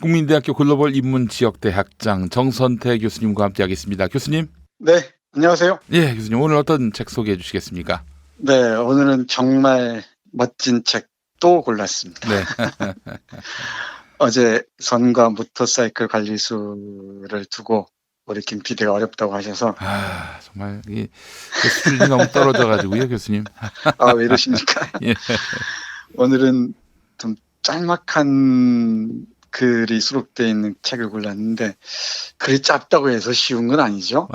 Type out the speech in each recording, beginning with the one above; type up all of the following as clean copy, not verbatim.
국민대학교 글로벌 인문지역대학장 정선태 교수님과 함께하겠습니다. 교수님. 네, 안녕하세요. 예, 교수님 오늘 어떤 책 소개해 주시겠습니까? 네, 오늘은 정말 멋진 책 또 골랐습니다. 네. 어제 선과 모터사이클 관리수를 두고 우리 김 PD가 어렵다고 하셔서 정말 이 수준이 너무 떨어져 가지고요, 교수님. 왜 이러십니까? 예. 오늘은 좀 짤막한 글이 수록되어 있는 책을 골랐는데 글이 짧다고 해서 쉬운 건 아니죠.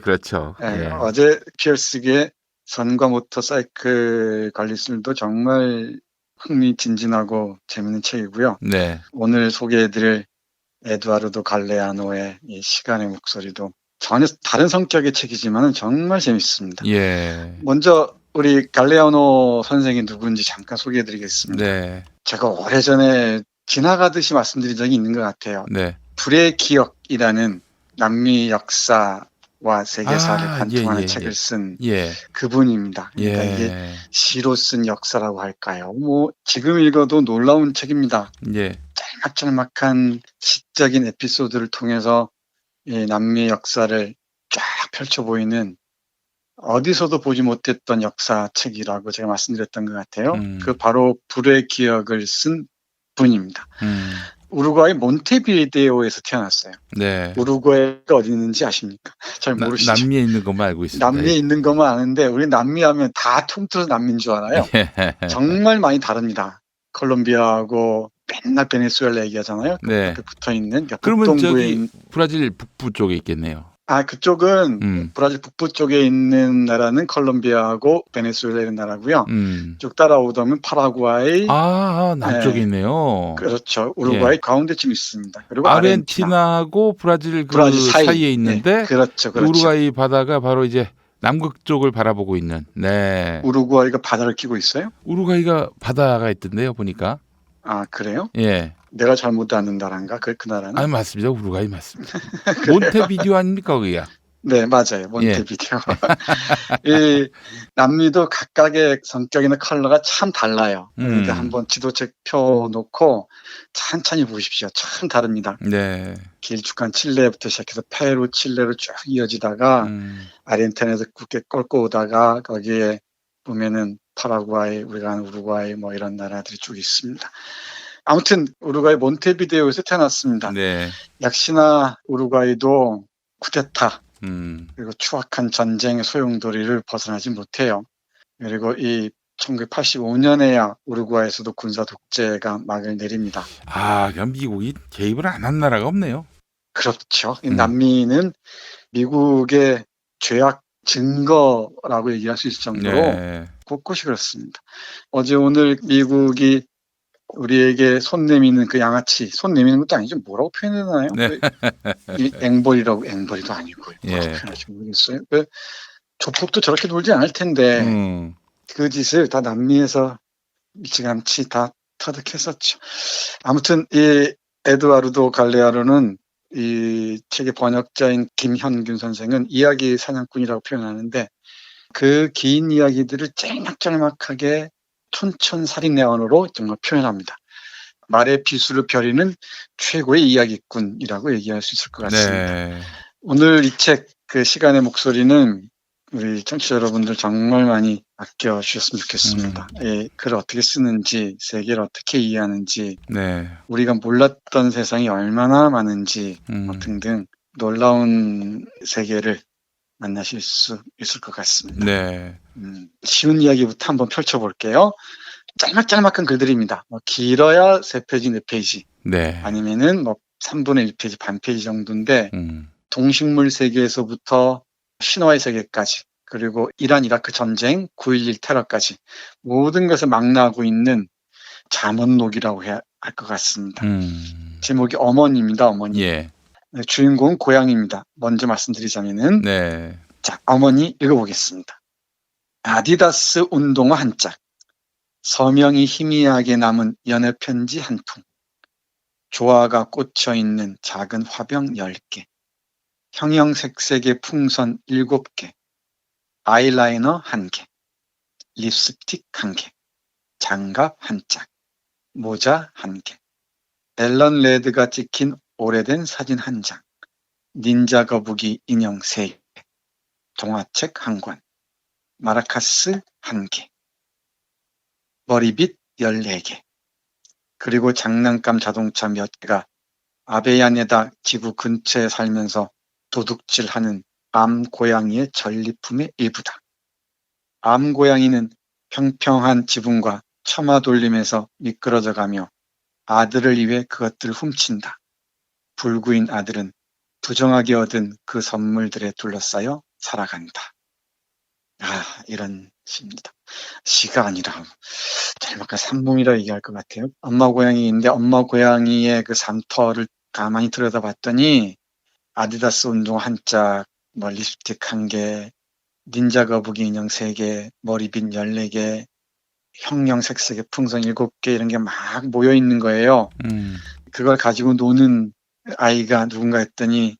그렇죠. 네, 예. 어제 피어스의 선과 모터사이클 관리술도 정말 흥미진진하고 재밌는 책이고요. 네. 오늘 소개해드릴 에두아르도 갈레아노의 이 시간의 목소리도 전혀 다른 성격의 책이지만 정말 재밌습니다. 예. 먼저 우리 갈레아노 선생이 누구인지 잠깐 소개해드리겠습니다. 네. 제가 오래전에 지나가듯이 말씀드린 적이 있는 것 같아요. 네. 불의 기억이라는 남미 역사와 세계사를 관통하는 예. 책을 쓴 예. 그분입니다. 그러니까 이게 예. 시로 쓴 역사라고 할까요? 지금 읽어도 놀라운 책입니다. 예. 짤막짤막한 시적인 에피소드를 통해서 이 남미의 역사를 쫙 펼쳐 보이는 어디서도 보지 못했던 역사책이라고 제가 말씀드렸던 것 같아요. 그 바로 불의 기억을 쓴 분입니다. 우루과이 몬테비데오에서 태어났어요. 네. 우루과이가 어디 있는지 아십니까? 잘 모르시죠? 남미에 있는 것만 알고 있습니다. 남미에 있는 것만 아는데 우리 남미 하면 다 통틀어서 남미인 줄 알아요. 정말 많이 다릅니다. 콜롬비아하고 맨날 베네수엘라 얘기하잖아요. 네. 그 붙어 있는 그러면 북동부에 저기 브라질 북부 쪽에 있겠네요. 그쪽은 브라질 북부 쪽에 있는 나라는 콜롬비아하고 베네수엘라 이런 나라고요. 쭉 따라오다면 파라과이. 남쪽에 있네요. 그렇죠. 우루과이 가운데쯤 있습니다. 그리고 아르헨티나하고 브라질 사이에 있는데 그렇죠. 우루과이 바다가 바로 이제 남극 쪽을 바라보고 있는. 네. 우루과이가 바다를 끼고 있어요? 우루과이가 바다가 있던데요, 보니까. 그래요? 예. 내가 잘못 아는 나라인가? 그 나라는? 맞습니다. 우루과이 맞습니다. 몬테비디오 아닙니까, 거기가? 네, 맞아요. 몬테비데오. 이 남미도 각각의 성격이나 컬러가 참 달라요. 그러니까 한번 지도책 펴놓고 천천히 보십시오. 참 다릅니다. 네. 길쭉한 칠레부터 시작해서 페루, 칠레로 쭉 이어지다가 아르헨티나에서 굳게 꺾고 오다가 거기에 보면은 파라과이, 우리가 아는 우루과이 뭐 이런 나라들이 쭉 있습니다. 아무튼 우루과이 몬테비데오에서 태어났습니다. 네. 역시나 우루과이도 쿠데타 그리고 추악한 전쟁의 소용돌이를 벗어나지 못해요. 그리고 이 1985년에야 우루과이에서도 군사 독재가 막을 내립니다. 그럼 미국이 개입을 안 한 나라가 없네요. 그렇죠. 남미는 미국의 죄악 증거라고 얘기할 수 있을 정도로 곳곳이 그렇습니다. 어제 오늘 미국이 우리에게 손 내미는 그 양아치, 손 내미는 것도 아니죠. 뭐라고 표현해야 되나요? 앵벌이도 아니고 뭐라고 표현할지 모르겠어요. 조폭도 저렇게 놀지 않을 텐데 그 짓을 다 남미에서 일찌감치 다 터득했었죠. 아무튼 이 에두아르도 갈레아노는 이 책의 번역자인 김현균 선생은 이야기 사냥꾼이라고 표현하는데 그 긴 이야기들을 짤막짤막하게 촌철살인내원으로 정말 표현합니다. 말의 비수를 벼리는 최고의 이야기꾼이라고 얘기할 수 있을 것 같습니다. 네. 오늘 이 책 그 시간의 목소리는 우리 청취자 여러분들 정말 많이 아껴주셨으면 좋겠습니다. 글을 어떻게 쓰는지, 세계를 어떻게 이해하는지, 우리가 몰랐던 세상이 얼마나 많은지 등등 놀라운 세계를 만나실 수 있을 것 같습니다. 쉬운 이야기부터 한번 펼쳐볼게요. 짤막짤막한 글들입니다. 길어야 3페이지, 4페이지. 아니면은 3분의 1페이지, 반 페이지 정도인데, 동식물 세계에서부터 신화의 세계까지, 그리고 이란 이라크 전쟁, 9.11 테러까지 모든 것을 망라하고 있는 잠언록이라고 해야 할 것 같습니다. 제목이 어머니입니다. 어머니. 주인공은 고양이입니다. 먼저 말씀드리자면은 자, 어머니 읽어보겠습니다. 아디다스 운동화 한 짝, 서명이 희미하게 남은 연애 편지 한 통, 조화가 꽂혀 있는 작은 화병 10개, 형형색색의 풍선 7개, 아이라이너 1개, 립스틱 1개, 장갑 한 짝, 모자 1개, 앨런 레드가 찍힌 오래된 사진 한 장, 닌자 거북이 인형 3개, 동화책 1권, 마라카스 1개, 머리빗 14개, 그리고 장난감 자동차 몇 개가 아베야네다 지구 근처에 살면서 도둑질하는 암고양이의 전리품의 일부다. 암고양이는 평평한 지붕과 처마 돌림에서 미끄러져가며 아들을 위해 그것들을 훔친다. 불구인 아들은 부정하게 얻은 그 선물들에 둘러싸여 살아간다. 이런 시입니다. 시가 아니라 잘못 산문이라 얘기할 것 같아요. 엄마 고양이인데 엄마 고양이의 그 상터를 가만히 들여다봤더니 아디다스 운동화 한 짝, 립스틱 1개, 닌자 거북이 인형 3개, 머리빗 14개, 형형 색색의 풍선 7개 이런 게 막 모여 있는 거예요. 그걸 가지고 노는 아이가 누군가 했더니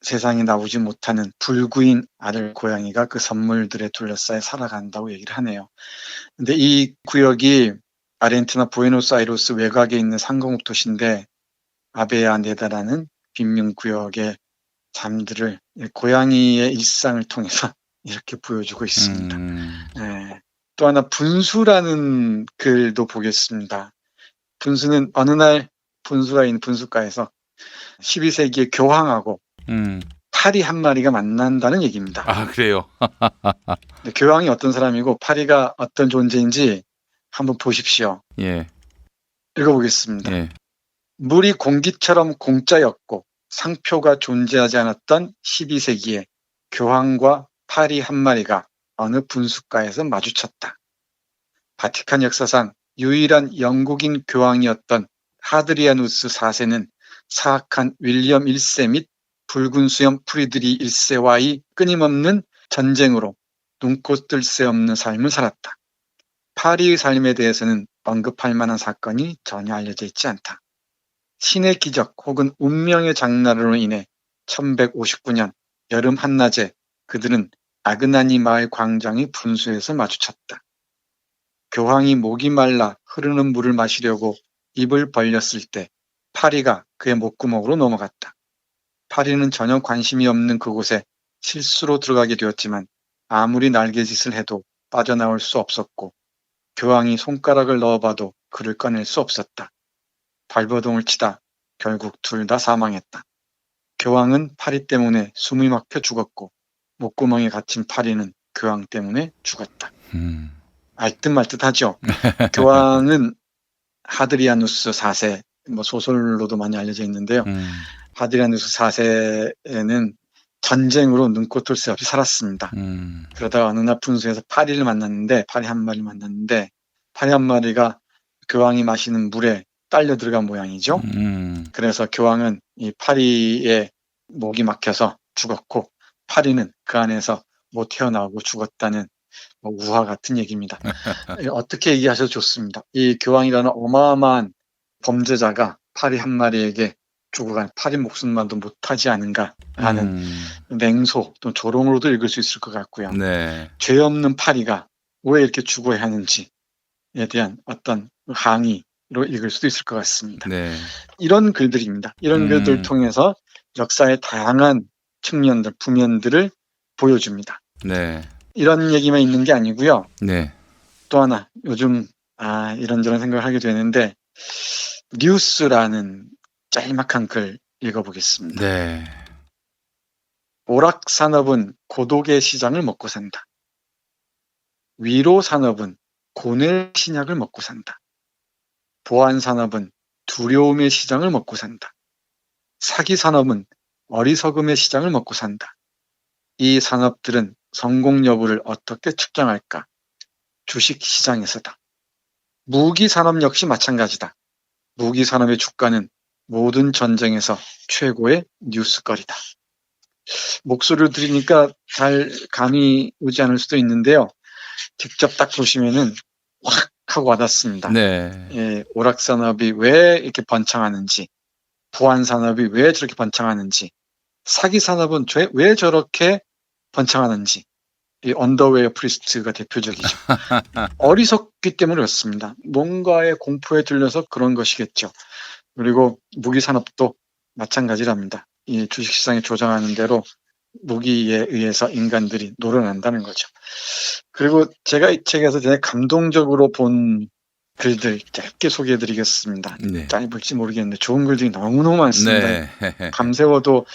세상에 나오지 못하는 불구인 아들 고양이가 그 선물들에 둘러싸여 살아간다고 얘기를 하네요. 근데 이 구역이 아르헨티나 부에노스아이레스 외곽에 있는 상공업 도시인데 아베야네다라는 빈민구역의 삶들을 고양이의 일상을 통해서 이렇게 보여주고 있습니다. 네. 또 하나 분수라는 글도 보겠습니다. 분수는 어느 날 분수가 있는 분수가에서 12세기의 교황하고 파리 한 마리가 만난다는 얘기입니다. 그래요? 교황이 어떤 사람이고 파리가 어떤 존재인지 한번 보십시오. 예. 읽어보겠습니다. 예. 물이 공기처럼 공짜였고 상표가 존재하지 않았던 12세기에 교황과 파리 한 마리가 어느 분수가에서 마주쳤다. 바티칸 역사상 유일한 영국인 교황이었던 하드리아누스 4세는 사악한 윌리엄 1세 및 붉은 수염 프리드리 1세와의 끊임없는 전쟁으로 눈꽃 뜰 새 없는 삶을 살았다. 파리의 삶에 대해서는 언급할 만한 사건이 전혀 알려져 있지 않다. 신의 기적 혹은 운명의 장난으로 인해 1159년 여름 한낮에 그들은 아그나니 마을 광장의 분수에서 마주쳤다. 교황이 목이 말라 흐르는 물을 마시려고 입을 벌렸을 때 파리가 그의 목구멍으로 넘어갔다. 파리는 전혀 관심이 없는 그곳에 실수로 들어가게 되었지만 아무리 날개짓을 해도 빠져나올 수 없었고 교황이 손가락을 넣어봐도 그를 꺼낼 수 없었다. 발버둥을 치다 결국 둘 다 사망했다. 교황은 파리 때문에 숨이 막혀 죽었고 목구멍에 갇힌 파리는 교황 때문에 죽었다. 알듯 말듯하죠. 교황은 하드리아누스 4세, 소설로도 많이 알려져 있는데요. 하드리아누스 4세는 전쟁으로 눈꽃을 새 없이 살았습니다. 그러다가 어느 날 분수에서 파리 한 마리를 만났는데 파리 한 마리가 교황이 마시는 물에 딸려 들어간 모양이죠. 그래서 교황은 이 파리의 목이 막혀서 죽었고 파리는 그 안에서 못 태어나오고 죽었다는 우화 같은 얘기입니다. 어떻게 얘기하셔도 좋습니다. 이 교황이라는 어마어마한 범죄자가 파리 한 마리에게 죽어간 파리 목숨만도 못하지 않은가 하는 맹소 또는 조롱으로도 읽을 수 있을 것 같고요. 네. 죄 없는 파리가 왜 이렇게 죽어야 하는지에 대한 어떤 항의로 읽을 수도 있을 것 같습니다. 네. 이런 글들입니다. 이런 글들을 통해서 역사의 다양한 측면들, 부면들을 보여줍니다. 네. 이런 얘기만 있는 게 아니고요. 네. 또 하나 요즘 이런저런 생각을 하게 되는데 뉴스라는 짤막한 글 읽어보겠습니다. 네. 오락산업은 고독의 시장을 먹고 산다. 위로산업은 고뇌의 신약을 먹고 산다. 보안산업은 두려움의 시장을 먹고 산다. 사기산업은 어리석음의 시장을 먹고 산다. 이 산업들은 성공 여부를 어떻게 측정할까? 주식시장에서다. 무기산업 역시 마찬가지다. 무기산업의 주가는 모든 전쟁에서 최고의 뉴스거리다. 목소리를 들으니까 잘 감이 오지 않을 수도 있는데요. 직접 딱 보시면은 확 하고 와닿습니다. 네. 예, 오락산업이 왜 이렇게 번창하는지, 보안산업이 왜 저렇게 번창하는지, 사기산업은 왜 저렇게 번창하는지, 이 언더웨어 프리스트가 대표적이죠. 어리석기 때문에 그렇습니다. 뭔가의 공포에 들려서 그런 것이겠죠. 그리고 무기 산업도 마찬가지랍니다. 이 주식시장이 조정하는 대로 무기에 의해서 인간들이 놀아난다는 거죠. 그리고 제가 이 책에서 되게 감동적으로 본 글들 짧게 소개해드리겠습니다. 네. 짧을지 모르겠는데 좋은 글들이 너무너무 많습니다. 네. 밤새워도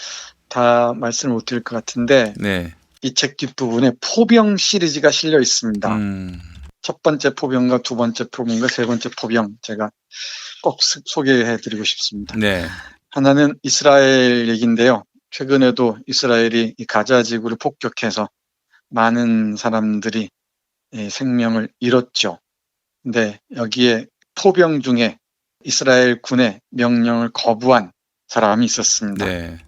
다 말씀을 못 드릴 것 같은데 네. 이 책 뒷부분에 포병 시리즈가 실려 있습니다. 첫 번째 포병과 두 번째 포병과 세 번째 포병 제가 꼭 소개해드리고 싶습니다. 네. 하나는 이스라엘 얘기인데요. 최근에도 이스라엘이 이 가자 지구를 폭격해서 많은 사람들이 생명을 잃었죠. 근데 여기에 포병 중에 이스라엘 군의 명령을 거부한 사람이 있었습니다. 네.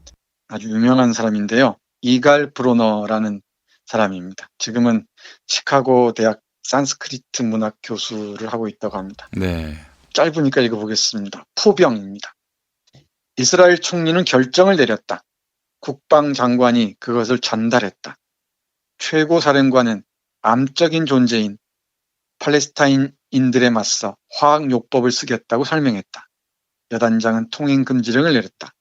아주 유명한 사람인데요. 이갈 브로너라는 사람입니다. 지금은 시카고 대학 산스크리트 문학 교수를 하고 있다고 합니다. 네. 짧으니까 읽어보겠습니다. 포병입니다. 이스라엘 총리는 결정을 내렸다. 국방장관이 그것을 전달했다. 최고사령관은 암적인 존재인 팔레스타인인들에 맞서 화학요법을 쓰겠다고 설명했다. 여단장은 통행금지령을 내렸다.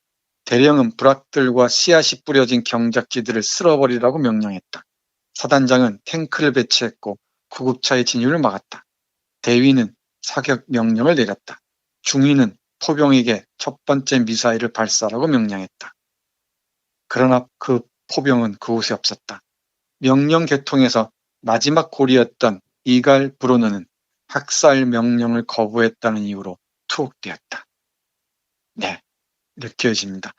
대령은 부락들과 씨앗이 뿌려진 경작지들을 쓸어버리라고 명령했다. 사단장은 탱크를 배치했고 구급차의 진입을 막았다. 대위는 사격 명령을 내렸다. 중위는 포병에게 첫 번째 미사일을 발사하라고 명령했다. 그러나 그 포병은 그곳에 없었다. 명령 개통에서 마지막 고리였던 이갈 브로너는 학살 명령을 거부했다는 이유로 투옥되었다. 네, 느껴집니다.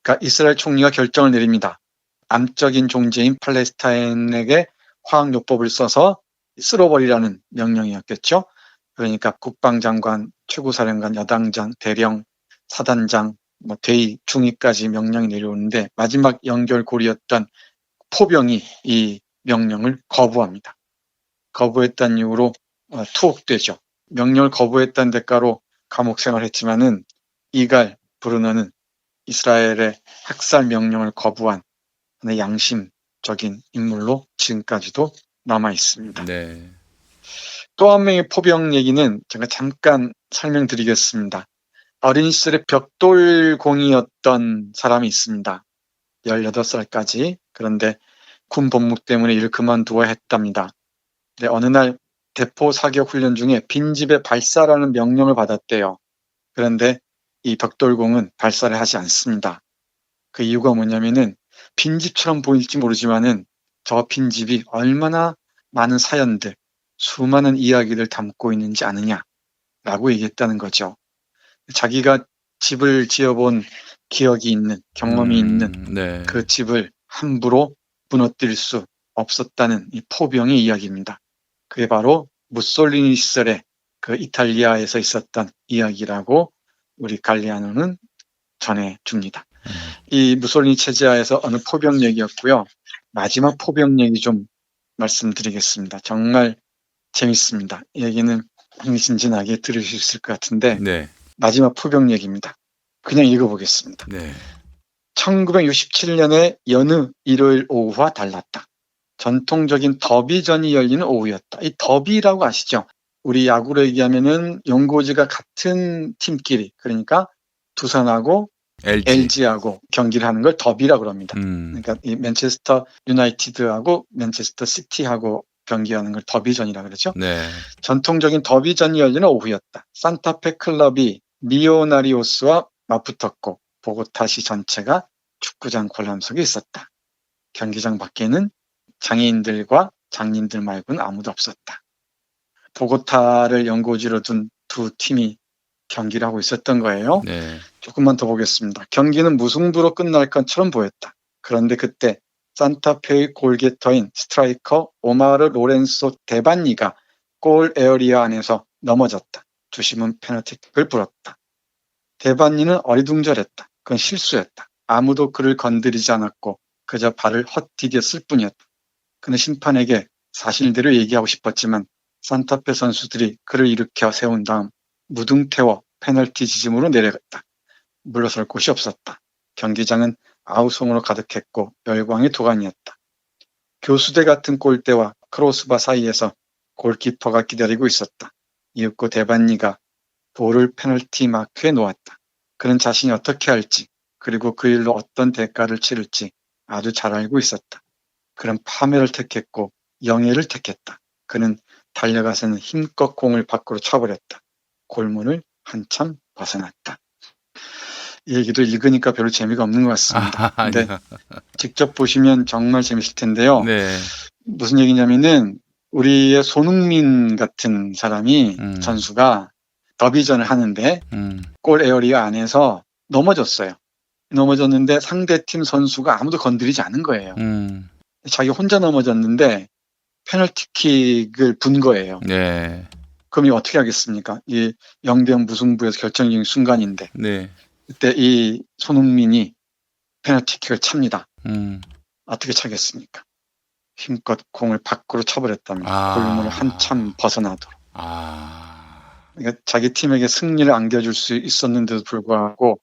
그러니까 이스라엘 총리가 결정을 내립니다. 암적인 존재인 팔레스타인에게 화학요법을 써서 쓸어버리라는 명령이었겠죠. 그러니까 국방장관, 최고사령관, 여당장, 대령, 사단장, 대위, 중위까지 명령이 내려오는데 마지막 연결고리였던 포병이 이 명령을 거부합니다. 거부했다는 이유로 투옥되죠. 명령을 거부했다는 대가로 감옥 생활했지만은 이갈 브루너는 이스라엘의 학살 명령을 거부한 양심적인 인물로 지금까지도 남아 있습니다. 네. 또 한 명의 포병 얘기는 제가 잠깐 설명드리겠습니다. 어린 시절에 벽돌공이었던 사람이 있습니다. 18살까지. 그런데 군 복무 때문에 일을 그만두어야 했답니다. 근데 어느 날 대포 사격 훈련 중에 빈집에 발사라는 명령을 받았대요. 그런데 이 벽돌공은 발사를 하지 않습니다. 그 이유가 뭐냐면은 빈집처럼 보일지 모르지만은 저 빈집이 얼마나 많은 사연들, 수많은 이야기를 담고 있는지 아느냐라고 얘기했다는 거죠. 자기가 집을 지어본 기억이 있는, 경험이 있는 네. 그 집을 함부로 무너뜨릴 수 없었다는 이 포병의 이야기입니다. 그게 바로 무솔리니 시절에 그 이탈리아에서 있었던 이야기라고 우리 갈리아노는 전해줍니다. 이 무솔리니 체제하에서 어느 포병 얘기였고요. 마지막 포병 얘기 좀 말씀드리겠습니다. 정말 재밌습니다. 이 얘기는 흥미진진하게 들으실 수 있을 것 같은데 네. 마지막 포병 얘기입니다. 그냥 읽어보겠습니다. 네. 1967년에 여느 일요일 오후와 달랐다. 전통적인 더비전이 열리는 오후였다. 이 더비라고 아시죠? 우리 야구로 얘기하면은 연고지가 같은 팀끼리, 그러니까 두산하고 LG하고 경기를 하는 걸 더비라고 그럽니다. 그러니까 이 맨체스터 유나이티드하고 맨체스터 시티하고 경기하는 걸 더비전이라고 그러죠. 네. 전통적인 더비전이 열리는 오후였다. 산타페 클럽이 미오나리오스와 맞붙었고 보고타시 전체가 축구장 관람석에 있었다. 경기장 밖에는 장애인들과 장님들 말고는 아무도 없었다. 보고타를 연고지로 둔 두 팀이 경기를 하고 있었던 거예요. 네. 조금만 더 보겠습니다. 경기는 무승부로 끝날 것처럼 보였다. 그런데 그때 산타페의 골게터인 스트라이커 오마르 로렌소 데반니가 골 에어리어 안에서 넘어졌다. 주심은 페널티킥을 불었다. 데반니는 어리둥절했다. 그건 실수였다. 아무도 그를 건드리지 않았고 그저 발을 헛디뎠을 뿐이었다. 그는 심판에게 사실대로 얘기하고 싶었지만 산타페 선수들이 그를 일으켜 세운 다음 무등태워 페널티 지점으로 내려갔다. 물러설 곳이 없었다. 경기장은 아우성으로 가득했고 열광의 도가니였다. 교수대 같은 골대와 크로스바 사이에서 골키퍼가 기다리고 있었다. 이윽고 데반니가 볼을 페널티 마크에 놓았다. 그는 자신이 어떻게 할지 그리고 그 일로 어떤 대가를 치를지 아주 잘 알고 있었다. 그는 파멸을 택했고 영예를 택했다. 그는 달려가서는 힘껏 공을 밖으로 쳐버렸다. 골문을 한참 벗어났다. 이 얘기를 읽으니까 별로 재미가 없는 것 같습니다. 근데 직접 보시면 정말 재밌을 텐데요. 네. 무슨 얘기냐면은 우리의 손흥민 같은 사람이 선수가 더비전을 하는데 골 에어리어 안에서 넘어졌어요. 넘어졌는데 상대팀 선수가 아무도 건드리지 않은 거예요. 자기 혼자 넘어졌는데 페널티킥을 분 거예요. 네. 그럼 이 어떻게 하겠습니까? 이 0대0 무승부에서 결정적인 순간인데 네. 그때 이 손흥민이 페널티킥을 찹니다. 어떻게 차겠습니까? 힘껏 공을 밖으로 쳐버렸답니다. 골문을 한참 벗어나도록. 그러니까 자기 팀에게 승리를 안겨줄 수 있었는데도 불구하고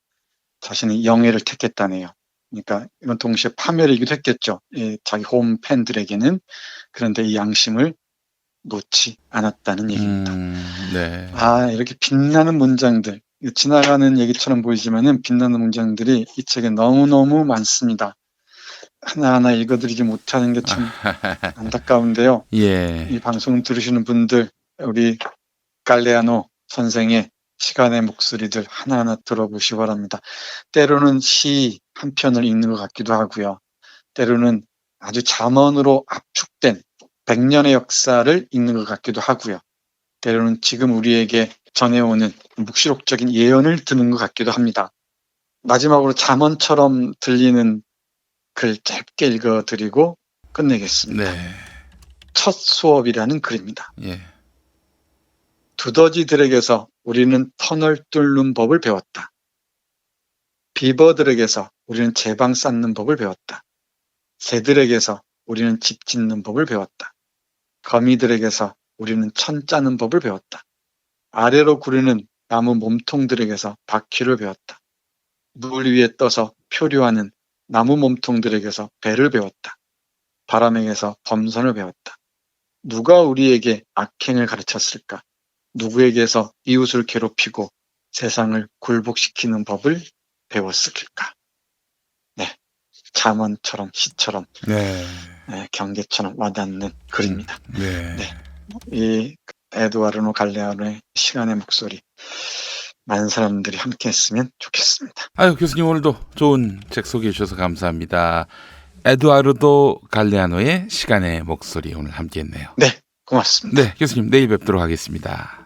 자신의 영예를 택했다네요. 그러니까 이건 동시에 파멸이기도 했겠죠. 자기 홈 팬들에게는. 그런데 이 양심을 놓지 않았다는 얘기입니다. 네. 이렇게 빛나는 문장들, 지나가는 얘기처럼 보이지만은 빛나는 문장들이 이 책에 너무너무 많습니다. 하나하나 읽어드리지 못하는 게 참 안타까운데요. 예. 이 방송 들으시는 분들, 우리 갈레아노 선생의 시간의 목소리들 하나하나 들어보시기 바랍니다. 때로는 시 한 편을 읽는 것 같기도 하고요. 때로는 아주 잠언으로 압축된 100년의 역사를 읽는 것 같기도 하고요. 때로는 지금 우리에게 전해오는 묵시록적인 예언을 듣는 것 같기도 합니다. 마지막으로 잠언처럼 들리는 글 짧게 읽어드리고 끝내겠습니다. 네. 첫 수업이라는 글입니다. 예. 두더지들에게서 우리는 터널 뚫는 법을 배웠다. 비버들에게서 우리는 제방 쌓는 법을 배웠다. 새들에게서 우리는 집 짓는 법을 배웠다. 거미들에게서 우리는 천 짜는 법을 배웠다. 아래로 구르는 나무 몸통들에게서 바퀴를 배웠다. 물 위에 떠서 표류하는 나무 몸통들에게서 배를 배웠다. 바람에게서 범선을 배웠다. 누가 우리에게 악행을 가르쳤을까? 누구에게서 이웃을 괴롭히고 세상을 굴복시키는 법을 배웠을까? 네, 잠언처럼 시처럼 네. 경계처럼 와닿는 글입니다. 네. 네, 이 에두아르노 갈레아노의 시간의 목소리 많은 사람들이 함께 했으면 좋겠습니다. 아유, 교수님 오늘도 좋은 책 소개해 주셔서 감사합니다. 에두아르도 갈레아노의 시간의 목소리 오늘 함께 했네요. 네, 고맙습니다. 네, 교수님 내일 뵙도록 하겠습니다.